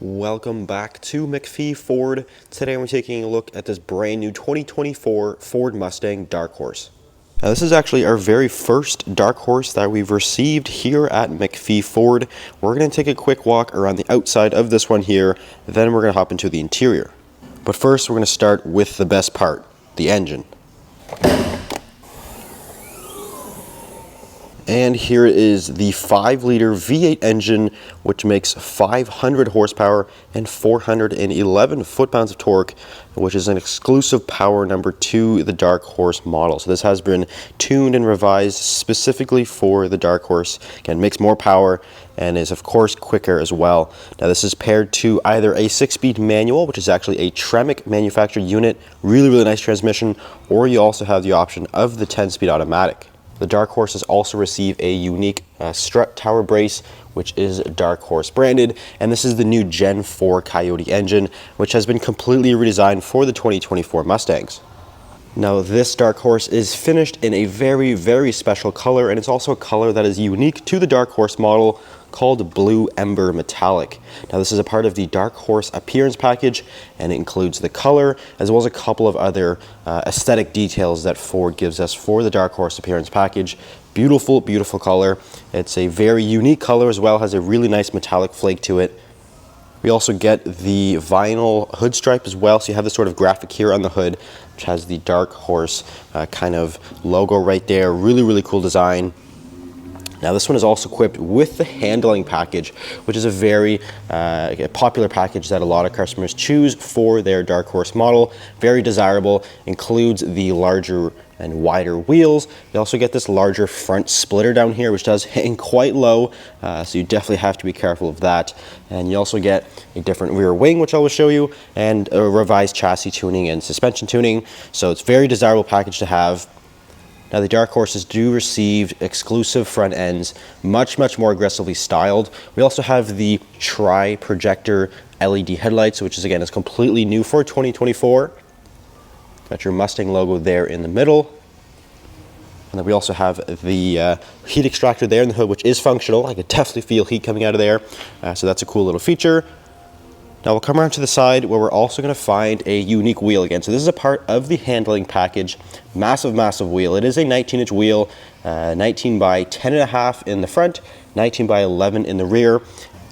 Welcome back to McPhee Ford. Today we're taking a look at this brand new 2024 Ford Mustang Dark Horse. Now this is actually our very first Dark Horse that we've received here at McPhee Ford. We're going to take a quick walk around the outside of this one here, then we're going to hop into the interior. But first we're going to start with the best part, the engine. And here is the 5-liter V8 engine, which makes 500 horsepower and 411 foot-pounds of torque, which is an exclusive power number to the Dark Horse model. So this has been tuned and revised specifically for the Dark Horse. Again, makes more power and is of course quicker as well. Now this is paired to either a 6-speed manual, which is actually a Tremec manufactured unit, really nice transmission, or you also have the option of the 10-speed automatic. The Dark Horses also receive a unique strut tower brace, which is Dark Horse branded, and this is the new Gen 4 Coyote engine, which has been completely redesigned for the 2024 Mustangs. Now this Dark Horse is finished in a very special color, and it's also a color that is unique to the Dark Horse model, called Blue Ember Metallic. Now this is a part of the Dark Horse appearance package, and it includes the color as well as a couple of other aesthetic details that Ford gives us for the Dark Horse appearance package. Beautiful color. It's a very unique color as well, has a really nice metallic flake to it. We also get the vinyl hood stripe as well, so you have this sort of graphic here on the hood, which has the Dark Horse kind of logo right there. Really cool design. Now this one is also equipped with the handling package, which is a very popular package that a lot of customers choose for their Dark Horse model. Very desirable, includes the larger and wider wheels. You also get this larger front splitter down here, which does hang quite low, so you definitely have to be careful of that. And you also get a different rear wing, which I will show you, and a revised chassis tuning and suspension tuning. So it's a very desirable package to have. Now the Dark Horses do receive exclusive front ends, much more aggressively styled. We also have the tri-projector LED headlights, which is completely new for 2024. Got your Mustang logo there in the middle. And then we also have the heat extractor there in the hood, which is functional. I could definitely feel heat coming out of there. So that's a cool little feature. Now we'll come around to the side where we're also going to find a unique wheel again. So this is a part of the handling package. Massive wheel. It is a 19-inch wheel, 19 by 10.5 in the front, 19 by 11 in the rear.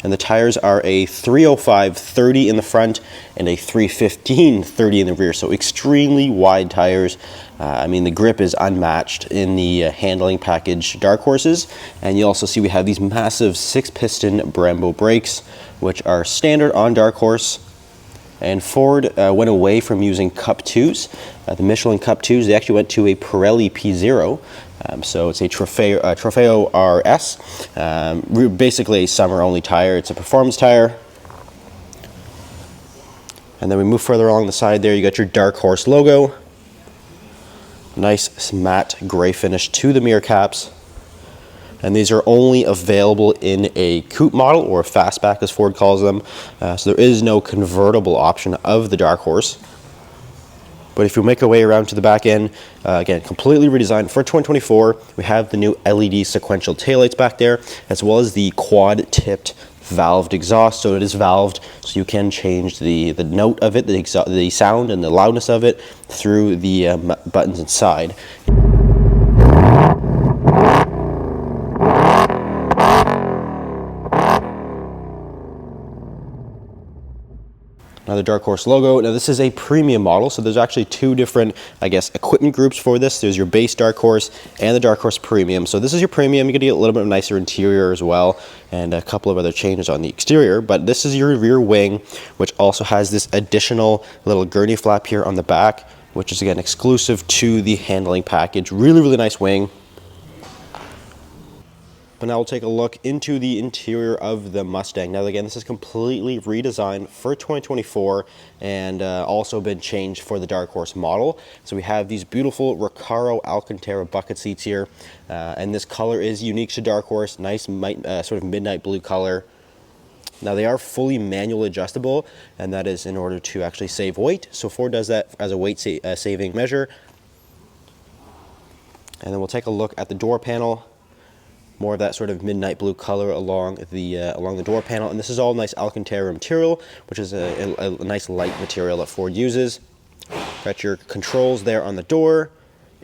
And the tires are a 305/30 in the front and a 315/30 in the rear. So extremely wide tires. I mean, the grip is unmatched in the handling package Dark Horses. And you also see we have these massive 6-piston Brembo brakes, which are standard on Dark Horse. And Ford went away from using Cup 2s. The Michelin Cup 2s, they actually went to a Pirelli P0. So it's a Trofeo RS, basically a summer-only tire. It's a performance tire. And then we move further along the side there, you got your Dark Horse logo. Nice matte gray finish to the mirror caps. And these are only available in a coupe model, or a fastback as Ford calls them. So there is no convertible option of the Dark Horse. But if you make our way around to the back end, again, completely redesigned for 2024. We have the new LED sequential taillights back there, as well as the quad-tipped valved exhaust. So it is valved, so you can change the note of it, the sound and the loudness of it through the buttons inside. Now the Dark Horse logo. Now this is a premium model, so there's actually two different, equipment groups for this. There's your base Dark Horse and the Dark Horse Premium. So this is your premium. You're gonna get a little bit of nicer interior as well, and a couple of other changes on the exterior. But this is your rear wing, which also has this additional little gurney flap here on the back, which is again exclusive to the handling package. Really nice wing. But now we'll take a look into the interior of the Mustang. Now again, this is completely redesigned for 2024 and also been changed for the Dark Horse model. So we have these beautiful Recaro Alcantara bucket seats here, and this color is unique to Dark Horse. Nice sort of midnight blue color. Now they are fully manual adjustable, and that is in order to actually save weight. So Ford does that as a weight saving measure. And then we'll take a look at the door panel. more of that sort of midnight blue color along the door panel. And this is all nice Alcantara material, which is a nice light material that Ford uses. Got your controls there on the door,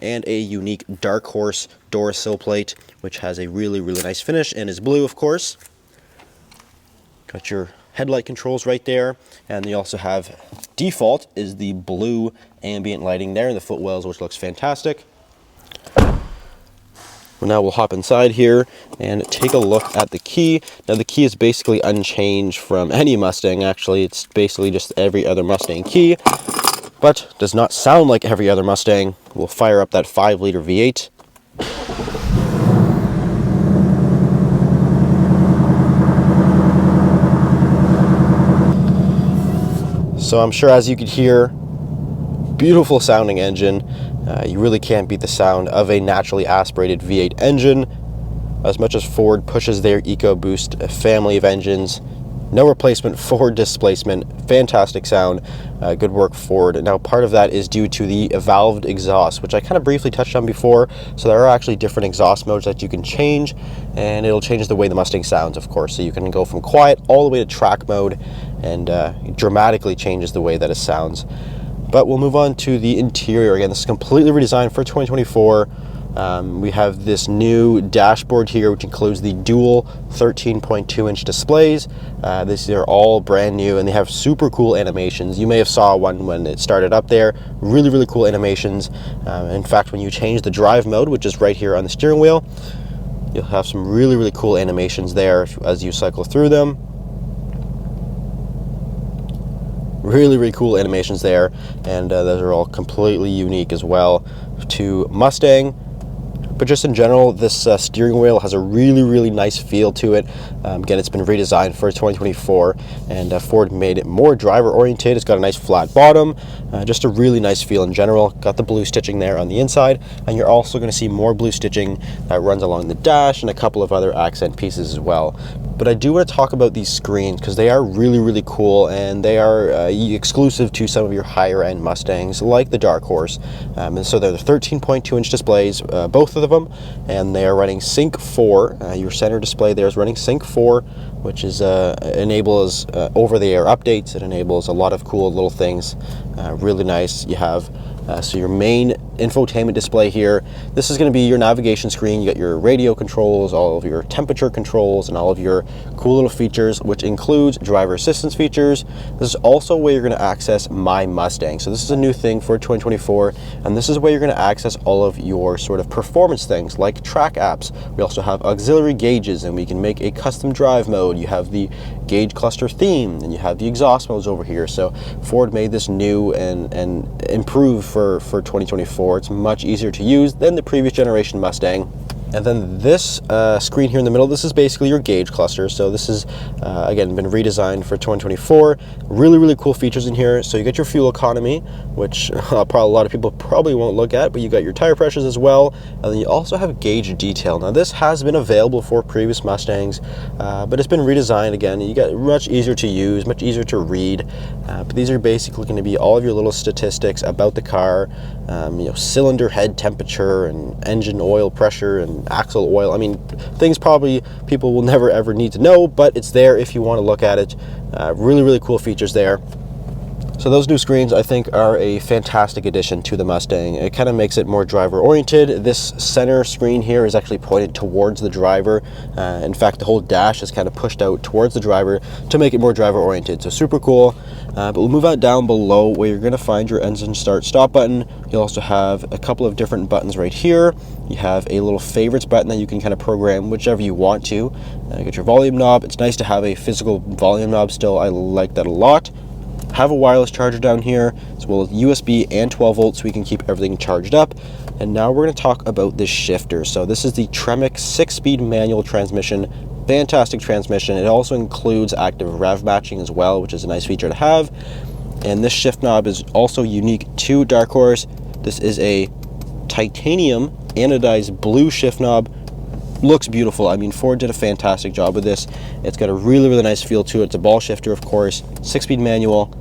and a unique Dark Horse door sill plate, which has a really nice finish and is blue, of course. Got your headlight controls right there, and you also have default is the blue ambient lighting there in the footwells, which looks fantastic. Now we'll hop inside here and take a look at the key. Now the key is basically unchanged from any Mustang, actually. It's basically just every other Mustang key, but does not sound like every other Mustang. We'll fire up that 5-liter V8. So I'm sure, as you could hear, beautiful sounding engine. You really can't beat the sound of a naturally aspirated V8 engine. As much as Ford pushes their EcoBoost family of engines, no replacement for displacement. Fantastic sound. Good work, Ford. Now, part of that is due to the valved exhaust, which I kind of briefly touched on before. So there are actually different exhaust modes that you can change, and it'll change the way the Mustang sounds, of course. So you can go from quiet all the way to track mode, and it dramatically changes the way that it sounds. But we'll move on to the interior. Again, this is completely redesigned for 2024. We have this new dashboard here, which includes the dual 13.2-inch displays. These are all brand new, and they have super cool animations. You may have saw one when it started up there. Really cool animations. In fact, when you change the drive mode, which is right here on the steering wheel, you'll have some really cool animations there as you cycle through them. Really cool animations there, and those are all completely unique as well to Mustang. But just in general, this steering wheel has a really nice feel to it. Again, it's been redesigned for 2024, and Ford made it more driver oriented. It's got a nice flat bottom, just a really nice feel in general. Got the blue stitching there on the inside, and you're also going to see more blue stitching that runs along the dash and a couple of other accent pieces as well. But I do want to talk about these screens because they are really cool, and they are exclusive to some of your higher end Mustangs like the Dark Horse. And so they're the 13.2-inch displays, both of them, and they are running Sync 4. Your center display there is running Sync 4, which is enables over-the-air updates. It enables a lot of cool little things. Really nice. You have so your main infotainment display here. This is going to be your navigation screen. You got your radio controls, all of your temperature controls, and all of your cool little features, which includes driver assistance features. This is also where you're going to access My Mustang. So this is a new thing for 2024, and this is where you're going to access all of your sort of performance things like track apps. We also have auxiliary gauges, and we can make a custom drive mode. You have the gauge cluster theme, and you have the exhaust modes over here. So Ford made this new and improved for 2024. It's much easier to use than the previous generation Mustang. And then this screen here in the middle, this is basically your gauge cluster. So this is, again, been redesigned for 2024. Really cool features in here. So you get your fuel economy, which probably a lot of people probably won't look at, but you got your tire pressures as well. And then you also have gauge detail. Now this has been available for previous Mustangs, but it's been redesigned again. You got much easier to use, much easier to read. But these are basically going to be all of your little statistics about the car, cylinder head temperature and engine oil pressure and axle oil. I mean, things probably people will never ever need to know, but it's there if you want to look at it. Really cool features there. So those new screens, I think, are a fantastic addition to the Mustang. It kind of makes it more driver oriented. This center screen here is actually pointed towards the driver. In fact, the whole dash is kind of pushed out towards the driver to make it more driver oriented. So super cool. But we'll move out down below where you're going to find your engine start stop button. You'll also have a couple of different buttons right here. You have a little favorites button that you can kind of program whichever you want to. You get your volume knob. It's nice to have a physical volume knob still. I like that a lot. Have a wireless charger down here, as well as USB and 12 volts, so we can keep everything charged up. And now we're going to talk about this shifter. So this is the Tremec 6-speed manual transmission. Fantastic transmission. It also includes active rev matching as well, which is a nice feature to have. And this shift knob is also unique to Dark Horse. This is a titanium anodized blue shift knob. Looks beautiful. I mean, Ford did a fantastic job with this. It's got a really nice feel to it. It's a ball shifter, of course. 6-speed manual.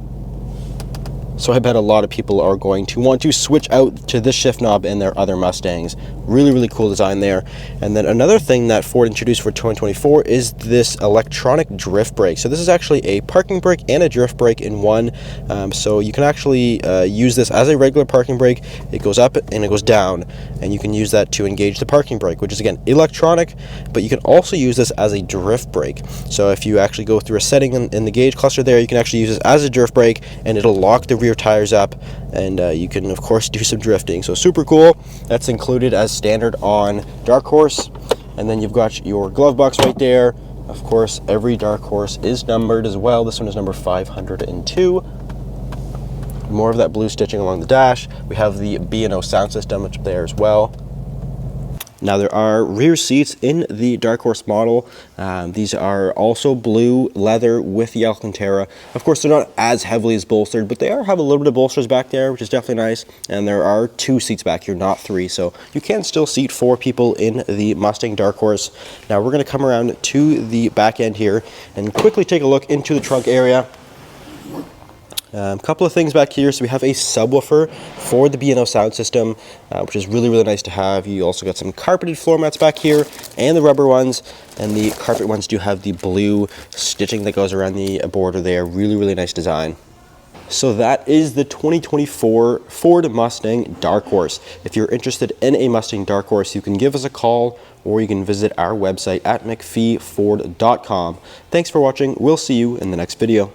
So I bet a lot of people are going to want to switch out to this shift knob in their other Mustangs. Really, really cool design there. And then another thing that Ford introduced for 2024 is this electronic drift brake. So this is actually a parking brake and a drift brake in one. So you can actually use this as a regular parking brake. It goes up and it goes down, and you can use that to engage the parking brake, which is again electronic, but you can also use this as a drift brake. So if you actually go through a setting in the gauge cluster there, you can actually use this as a drift brake, and it'll lock the rear tires up, and you can of course do some drifting. So super cool. That's included as standard on Dark Horse. And then you've got your glove box right there. Of course, every Dark Horse is numbered as well. This one is number 502. More of that blue stitching along the dash. We have the B&O sound system up there as well. Now there are rear seats in the Dark Horse model. These are also blue leather with the Alcantara. Of course, they're not as heavily as bolstered, but they have a little bit of bolsters back there, which is definitely nice. And there are 2 seats back here, not 3. So you can still seat 4 people in the Mustang Dark Horse. Now we're going to come around to the back end here and quickly take a look into the trunk area. A couple of things back here. So we have a subwoofer for the B&O sound system, which is really, really nice to have. You also got some carpeted floor mats back here and the rubber ones, and the carpet ones do have the blue stitching that goes around the border there. Really, really nice design. So that is the 2024 Ford Mustang Dark Horse. If you're interested in a Mustang Dark Horse, you can give us a call, or you can visit our website at mcpheeford.com. Thanks for watching. We'll see you in the next video.